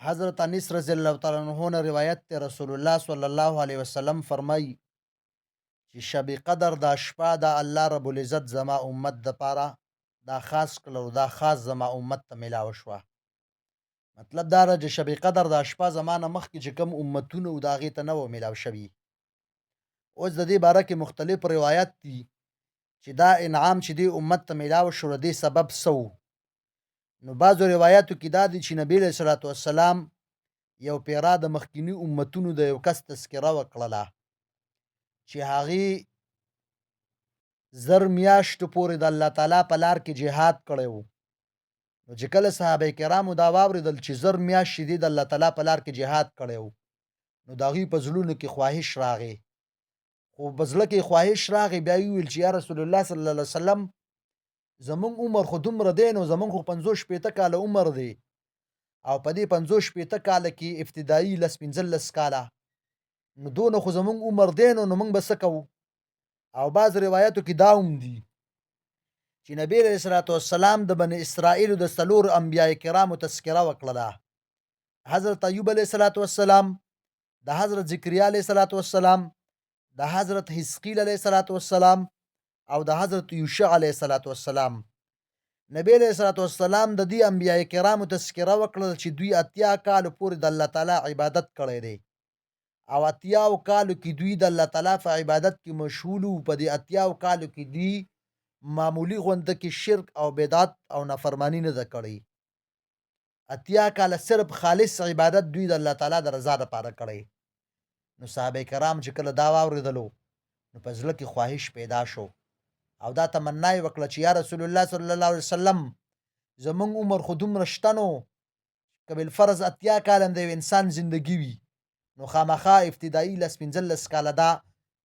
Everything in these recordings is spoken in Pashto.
حضرت انیس رضی الله تعالی عنہ نے روایت ته رسول الله صلی الله علیه وسلم فرمای چې شب قدر دا شپه دا الله رب العزت زما امت د پاره دا خاص کړو دا خاص زما امت ته ملاو شو. مطلب دا چې شب قدر دا شپه زمانه مخکې چې کوم امتونه او دا غي ته نو ملاو شوی. اوس د دې باره کې مختلف روایت دي چې دا انعام چې دی امت ته ملاو شو د سبب سو. نو بعضو روایتو کې دا دي چې نبی له صلوات والسلام یو پیرا د مخکینی امتونو د یو کس تذکره وکړه چې هغه زر میاشتو پورې د الله تعالی په لار کې جهاد کړی وو. نو چې کله صحابه کرامو دا واورېدل چې زر میاشتې دي د الله تعالی په لار کې جهاد کړی وو، نو د هغوی په زړونو کې خواهش راغی. خو په زړه کې خواهش راغی، بیا یې وویل چې یا رسول الله صلی الله علیه وسلم زمونږ عمر خو دومره دی، نو زمونږ خو 50-60 کاله عمر دی او په دې 50-60 کاله کې ابتدایي 10-15 کاله، نو دونه خو زمونږ عمر دی نو موږ به څه کوو؟ او بعض روایتو کې دا هم دي چې نبی علیه الصلاة والسلام د بني اسرائیلو د 4 انبیای کرامو تذکره وکړله. حضرت ایوب علیه الصلاة والسلام، د حضرت زکریا علیه الصلاة والسلام، د حضرت حزقیل علیه الصلاة والسلام او د حضرت یوشع علیه الصلاة والسلام. نبی علیه الصلاة والسلام د دې انبیای کرامو تذکره وکړل چې دوی 80 کالو پورې د الله تعالی عبادت کړی دی او 80 کالو کې دوی د الله تعالی په عبادت کې مشغول وو. په دې 80 کالو کې دوی معمولی غونډه کې شرک او بدعت او نافرمانی نه ده کړې. 80 کاله صرف خالص عبادت دوی د الله تعالی د رضا لپاره کړی. نو صحابه کرام چې کله دا واورېدلو نو په زړه کې خواهش پیدا شو او دا تمنا یې وکړه چې یا رسول الله صلی الله علیه وسلم زمونږ عمر خو دومره شته نو که بالفرض 80 کاله د یو انسان زندگی وي نو خامخا ابتدایي 10-15 کاله دا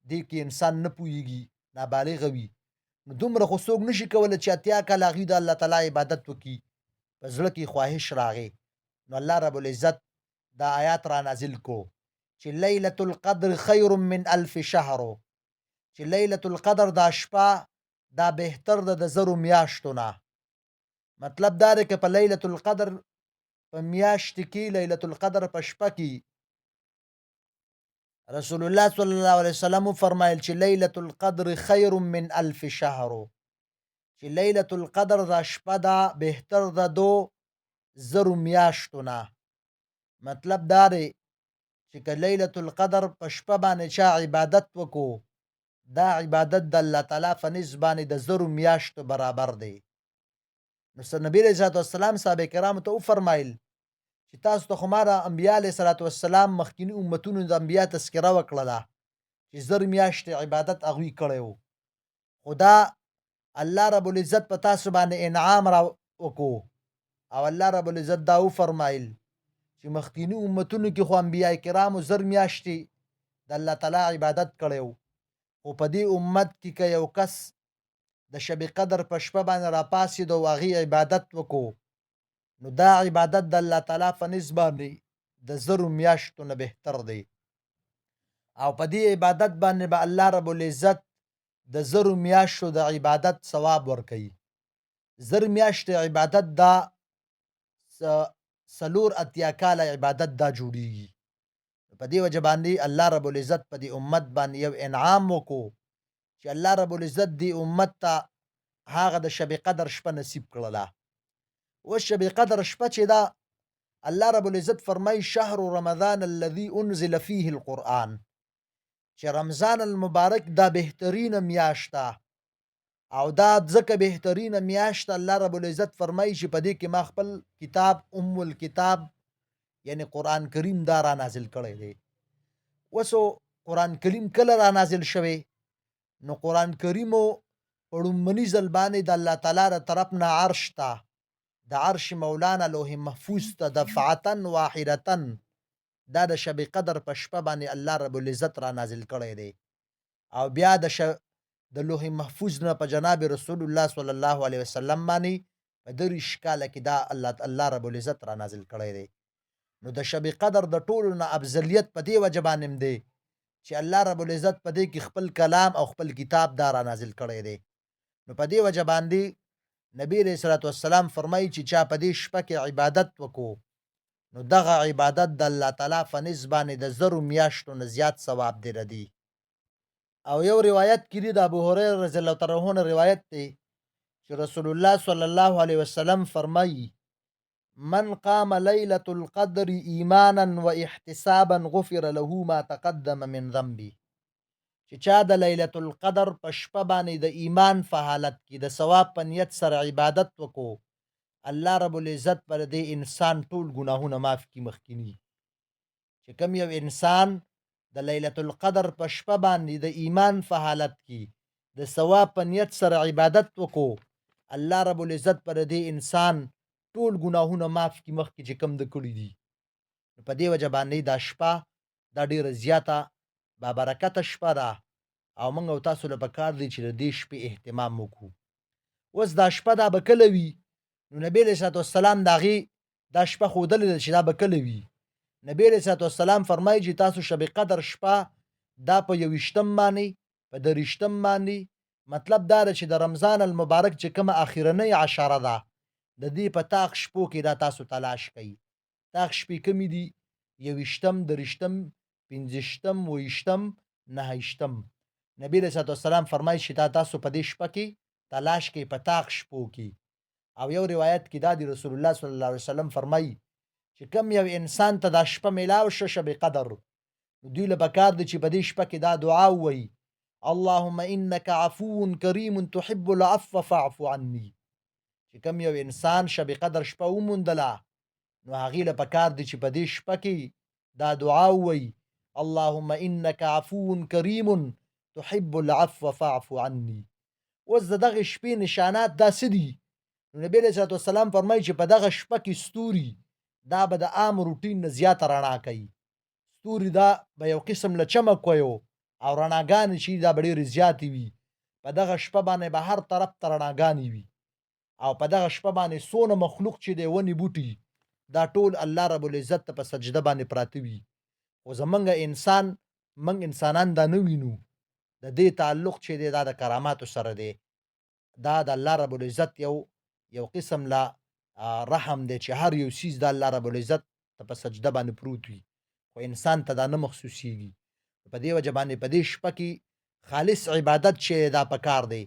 دې کې انسان نه پوهېږي، نابالغه وي، نو دومره خو څوک نشي کولی چې 80 کاله هغوی د الله تعالی عبادت وکړي. په زړه کې خواهش راغی. نو الله رب العزت دا آیات را نازل کو چې لیلة القدر خیر من 1000 شهر، چې لیلة القدر دا شپه دا بهتر ده د 1000 میاشتو نه. مطلب دا دی که په لیلة القدر په میاشت کې لیلة القدر په شپه کې رسول الله صلی الله علیه وسلم فرمایل چې لیلة القدر خیر من 1000 شهر، چې لیلة القدر دا شپه دا بهتر ده دو 1000 میاشتو نه. مطلب دا دی چې که لیلة القدر په شپه باندې چا عبادت وکړو دا عبادت د الله تعالی په نزد باندې د 1000 میاشتو برابر دی. نو نبی علیه الصلاة والسلام صحابه کرامو ته وفرمایل چې تاسو ته خو ما د انبیا علیه الصلاة والسلام مخکیني امتونو د انبیا تذکره وکړله چې 1000 میاشتې عبادت هغوی کړی وو، خو دا الله رب العزت په تاسو باندې انعام را وکړو او الله رب العزت دا وفرمایل چې مخکینی امتونو کې خو انبیای کرامو 1000 میاشتې د الله تعالی عبادت کړی وو، خو په دې امت کې که یو کس د شب قدر په شپه باندې راپاڅېد او هغې عبادت وکړو نو دا عبادت د الله تعالی په نزد باندې د 1000 میاشتو نه بهتر دی او په دې عبادت باندې به الله رب العزت د 1000 میاشتو د عبادت ثواب ورکوي. 1000 میاشتې عبادت دا 4 کاله عبادت دا جوړیږي. په دې وجه باندې الله رب العزت په دې امت باندې یو انعام وکړو چې الله رب العزت دې امت ته هغه د شب قدر شپه نصیب کړله. اوس شب قدر شپه چې دا الله رب العزت فرمای شهر رمضان الذي انزل فيه القرآن، چې رمضان المبارک دا بهترینه میاشته او دا ځکه بهترینه میاشته الله رب العزت فرمای چې په دې کې ما خپل کتاب الکتاب یعنی قرآن کریم دا را نازل کړی دی. وسو قرآن کریم کله را نازل شوی؟ نو قرآن کریمو په لومړني ځل باندې د الله تعالی له طرف نه عرش ته د عرش مولانا لوح محفوظ ته دفعتن واحدتن دا د شب قدر په شپه باندې الله رب العزت را نازل کړی دی او بیا د لوح محفوظ نه په جناب رسول الله صلی الله علیه وسلم باندې په 30 کاله کې دا الله رب العزت را نازل کړی دی. نو د شب قدر د ټولو نه افضلیت په دې وجه باندې دی چې الله رب العزت په دې کې خپل کلام او خپل کتاب دا را نازل کړی دی. نو په دې وجه باندې نبی علیہ الصلوۃ والسلام فرمایي چې چا په دې شپه کې عبادت وکړو نو دغه عبادت د الله تعالی په نسبت باندې د زرو میاشتو نه زیات ثواب دی ردی. او یو روایت کې دی د ابو هريره رضی الله تعالی عنہ روایت دی چې رسول الله صلی الله علیه وسلم فرمایي من قام ليلة القدر ایمانا واحتسابا غفر له ما تقدم من ذنبه. چې چا د لیلة القدر په شپه باندې د ایمان په حالت کې د ثواب په نیت سره عبادت وکړو، الله رب العزت پر دې انسان ټول ګناهونه معاف کړي مخکینی. چې کوم یو انسان د لیلة القدر په شپه باندې د ایمان په حالت کې د ثواب په نیت سره عبادت وکړو، الله رب العزت پر دې انسان ټول ګناهونه معاف کړي مخکې چې کوم د کړي دي. په دې وجه باندې دا شپه دا ډیره زیاته بابرکته شپه ده او موږ او تاسو له پکار دی چې د دې شپې اهتمام وکړو. اوس دا شپه دا به کله وي؟ نو نبی علیه صلات والسلام د هغې دا شپه ښودلې ده چې دا به کله وي. نبی علیه صلات والسلام فرمایي چې تاسو شب قدر شپه دا په 21 باندې په 23 باندې مطلب دا ده چې د رمضان المبارک چې کومه اخرنۍ عشره ده د دې په طاق شپو کې دا تاسو تلاش کوئ. طاق شپې کومې دي؟ 21 23 25 28 29. نبی علیه صلات والسلام فرمایي چې دا تاسو په دې شپه کې تلاش کوئ په طاق شپو کې. او یو روایت کې دا دی رسول الله صلی الله علیه وسلم فرمایي چې کم یو انسان ته دا شپه میلاو شه شب قدر، دوی له پکار دی چې په دې شپه کې دا دعا ووایي اللهم انك عفو کریم تحب العفو فاعف عني. چې کم یو انسان شب قدر شپه وموندله نو هغې له پکار دی چې په دې شپه کې دا دعا ووایي اللهم انك عفو کریم تحب العفو فاعف عني. اوس د دغه شپې نشانات دا څه دي؟ نبی علیه صلات والسلام فرمایي چې په دغه شپه کې ستوري دا به د عام روټین نه زیاته رڼا کوي. ستوري دا به یو قسم له چمک ویو او رڼاګانې چې دا به ډېرې زیاتې وي. په دغه شپه باندې به هر طرف ته رڼاګانې وي او په دغه شپه باندې څونه مخلوق چې دی ونې بوټي دا ټول الله رب العزت ته په سجده باندې پراته وي. خو زمونږ انسانان دا نه وینو. د دې تعلق چې دی دا د کراماتو سره دی. دا د الله رب العزت یو قسم لا رحم دی چې هر یو سیز د الله رب العزت ته په سجده باندې پروت وي خو انسان ته دا نه مخصوصیږي. په دې وجه باندې په دې شپه کې خالص عبادت چې دا پکار دی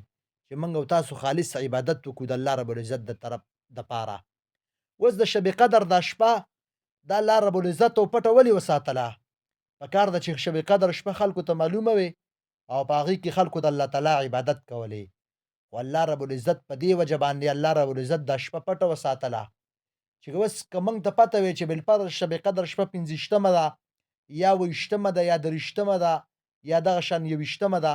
چې موږ او تاسو خالص عبادت وکړو د الله رب العزت د طرف د پاره. اوس د شب قدر دا شپه دا الله رب العزت او پټه ولې وساتله؟ پکار ده چې شب قدر شپه خلکو ته معلومه وي او په هغې کې خلکو د الله تعالی عبادت کولې. خو الله رب العزت په دې وجه باندې الله رب العزت دا شپه پټه وساتله چې اوس که موږ ته پته وي چې بالفرض شب قدر شپه 25 ده یا 28 ده یا 30 ده یا دغه شان 21 ده،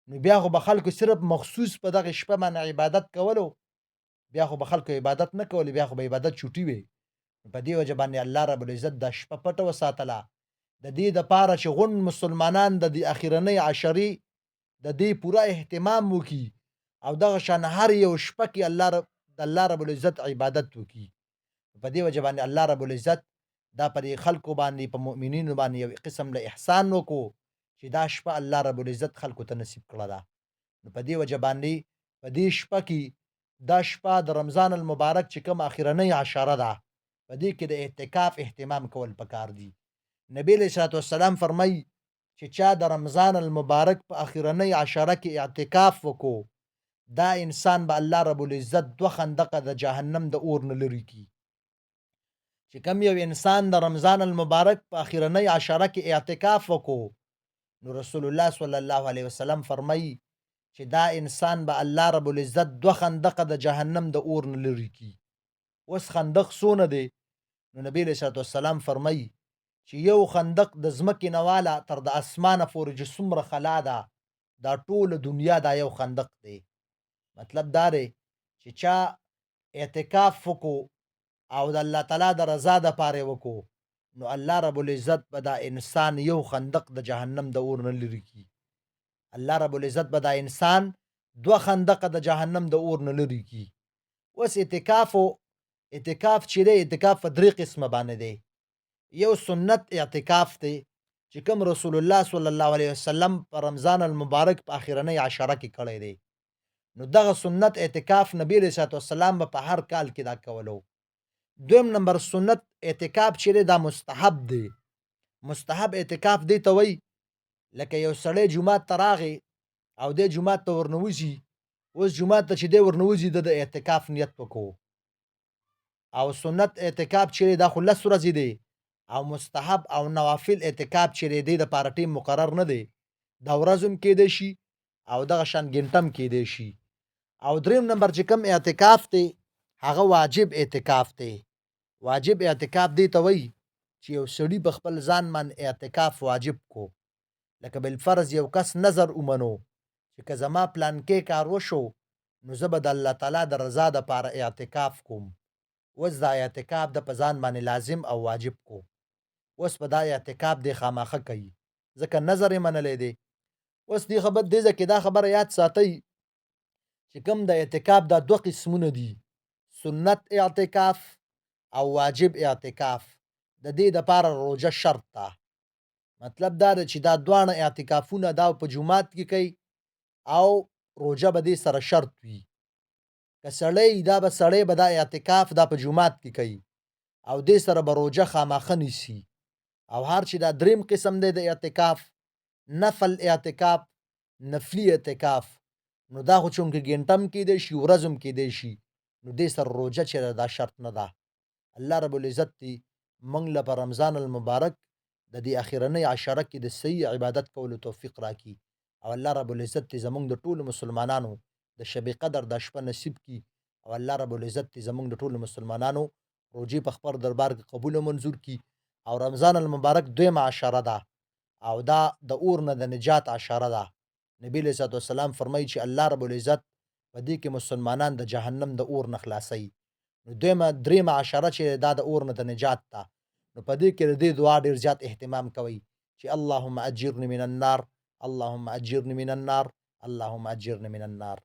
نو بیا خو به خلکو صرف مخصوص په دغه شپه باندې عبادت کولو، بیا خو به خلکو عبادت نه کولې، بیا خو به عبادت چوټي وي. په دې وجه باندې الله رب العزت دا شپه پټه وساتله د دې دپاره چې غون مسلمانان د دې اخرنۍ عشرې د دې پوره اهتمام وکړي او دغه شان هر یو شپه کې الله رب العزت عبادت وکړي. په دې وجه باندې الله رب العزت دا پر خلکو باندې په مؤمنینو باندې یو قسم له احسان وکړو چې دا شپه الله رب العزت خلکو ته نصیب کړه ده. نو په دې وجه باندې په دې شپه کې دا شپه د رمضان المبارک چې کوم اخرنۍ عشره ده په دې کې د اعتکاف اهتمام کول پکار دي. نبی علیه صلات والسلام فرمایي چې چا د رمضان المبارک په اخرنۍ عشره کې اعتکاف وکړو دا انسان به الله رب العزت 2 خندقه د جهنم د اور نه لرې کړي. چې کوم یو انسان د رمضان المبارک په اخرنۍ عشره کې اعتکاف وکړو نو رسول الله صلی الله علیه وسلم فرمایي چې دا انسان به الله رب العزت 2 خندقه د جهنم د اور نه لرې کړي. اوس خندق څونه دی؟ نو نبی علیه صلات والسلام فرمایي چې یو خندق د ځمکې نه واله تر د اسمانه پورې چې څومره خلا ده دا ټوله دنیا دا یو خندق دی. مطلب دا دی چې چا اعتکاف وکړو او د الله تعالی د رضا دپاره یې وکړو نو الله رب العزت به دا انسان یو خندق د جهنم د اور نه لرې کړي. الله رب العزت به دا انسان 2 خندقه د جهنم د اور نه لرې کړي. اوس اعتکاف چې دی اعتکاف په 3 قسمه باندې دی. یو سنت اعتکاف دی چې کوم رسول الله صلی الله علیه وسلم په رمضان المبارک په اخرنۍ عشره کې کړی دی. نو دغه سنت اعتکاف نبی علیه صلات والسلام به په هر کال کې دا کولو. دویم نمبر سنت اعتکاف چې دی دا مستحب دی. مستحب اعتکاف دی ته وایي لکه یو سړی جومات ته راغی او دی جومات ته ورنوځي، اوس جومات ته چې دی ورنوځي د اعتکاف نیت وکړو. او سنت اعتکاف چې دی دا خو 10 ورځې دی او مستحب او نوافل اعتکاف چې دی دپاره ټیم مقرر نه دی، دا ورځ هم کیدی شي او دغه شان ګنټه هم کیدی شي. او دریم نمبر چې کوم اعتکاف دی هغه واجب اعتکاف دی. واجب اعتکاف دی ته وایي چې یو سړي په خپل ځان باندې اعتکاف واجب کو. لکه بالفرض یو کس نظر ومنو چې که زما پلانکې کار وشو نو زه به د الله تعالی د رضا دپاره اعتکاف کوم. اوس دا اعتکاف د په ځان باندې لازم او واجب کو. اوس په دا اعتکاف دی خامخه کوي ځکه نظر یې منلی دی. اوس دې ځکه دا خبره یاد ساتئ چې کوم د اعتکاف دا 2 قسمونه دي، سنت اعتکاف او واجب اعتکاف. د دې دپاره روژه شرط ده. مطلب دا دی چې دا دواړه اعتکافونه دا په جومات کې کوي او روژه به دې سره شرط وي. که سړی به دا اعتکاف دا په جومات کې کوي او دې سره به روژه خامخه نیسي. او هر چې دا دریم قسم دی د اعتکاف، نفل اعتکاف، نفلی اعتکاف، نو دا خو چونکې ګنټه هم کیدی شي ورځ هم کیدی شي، نو دې سره روژه چې دا شرط نه ده. الله رب العزت دې موږ له په رمضان المبارک د دې اخرنۍ عشره کې د صحیح عبادت کولو توفیق راکړي او الله رب العزت دې زموږ د ټولو مسلمانانو د شب قدر دا شپه نصیب کړي او الله رب العزت دې زموږ د ټولو مسلمانانو روژې په خپل دربار کې قبول او منظور کړي. او رمضان المبارک 2 عشره ده او دا د اور نه د نجات عشره ده. نبی علیه الصلاة والسلام فرمایي چې الله رب العزت په دې کې مسلمانان د جهنم د اور نه خلاصوي. نو 2 عشره چې دا د اور نه د نجات ده، نو په دې کې د دې دعا ډېر زیات اهتمام کوئ چې اللهم اجرني من النار، اللهم اجرني من النار، اللهم اجرني من النار.